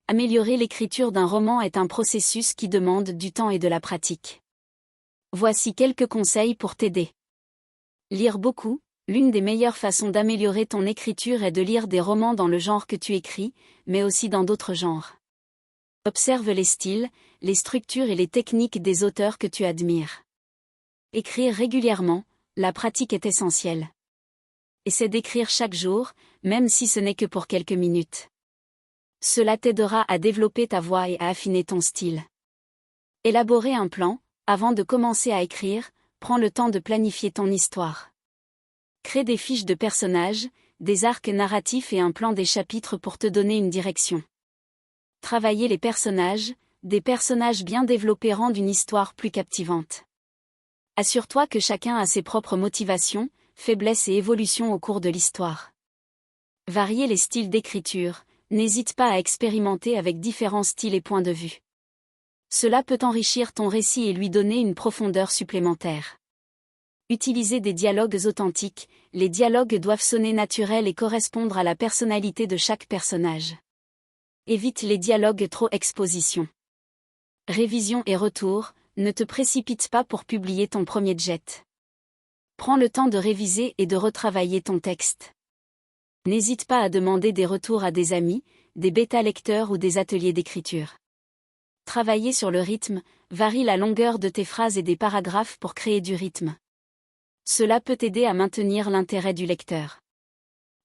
Améliorer l'écriture d'un roman est un processus qui demande du temps et de la pratique. Voici quelques conseils pour t'aider. Lire beaucoup. L'une des meilleures façons d'améliorer ton écriture est de lire des romans dans le genre que tu écris, mais aussi dans d'autres genres. Observe les styles, les structures et les techniques des auteurs que tu admires. Écrire régulièrement, la pratique est essentielle. Essaie d'écrire chaque jour, même si ce n'est que pour quelques minutes. Cela t'aidera à développer ta voix et à affiner ton style. Élaborer un plan. Avant de commencer à écrire, prends le temps de planifier ton histoire. Crée des fiches de personnages, des arcs narratifs et un plan des chapitres pour te donner une direction. Travailler les personnages. Des personnages bien développés rendent une histoire plus captivante. Assure-toi que chacun a ses propres motivations, faiblesses et évolutions au cours de l'histoire. Varier les styles d'écriture. N'hésite pas à expérimenter avec différents styles et points de vue. Cela peut enrichir ton récit et lui donner une profondeur supplémentaire. Utiliser des dialogues authentiques. Les dialogues doivent sonner naturels et correspondre à la personnalité de chaque personnage. Évite les dialogues trop exposition. Révision et retour. Ne te précipite pas pour publier ton premier jet. Prends le temps de réviser et de retravailler ton texte. N'hésite pas à demander des retours à des amis, des bêta-lecteurs ou des ateliers d'écriture. Travailler sur le rythme. Varie la longueur de tes phrases et des paragraphes pour créer du rythme. Cela peut t'aider à maintenir l'intérêt du lecteur.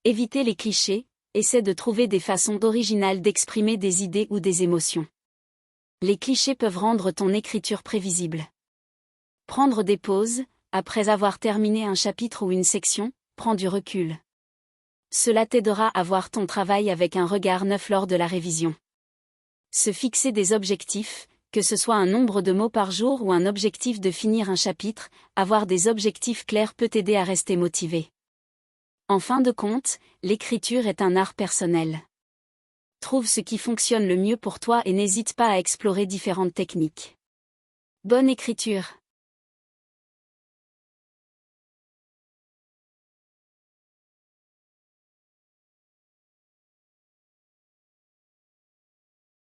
Éviter les clichés. Essaie de trouver des façons originales d'exprimer des idées ou des émotions. Les clichés peuvent rendre ton écriture prévisible. Prendre des pauses. Après avoir terminé un chapitre ou une section, prends du recul. Cela t'aidera à voir ton travail avec un regard neuf lors de la révision. Se fixer des objectifs, que ce soit un nombre de mots par jour ou un objectif de finir un chapitre, avoir des objectifs clairs peut t'aider à rester motivé. En fin de compte, l'écriture est un art personnel. Trouve ce qui fonctionne le mieux pour toi et n'hésite pas à explorer différentes techniques. Bonne écriture!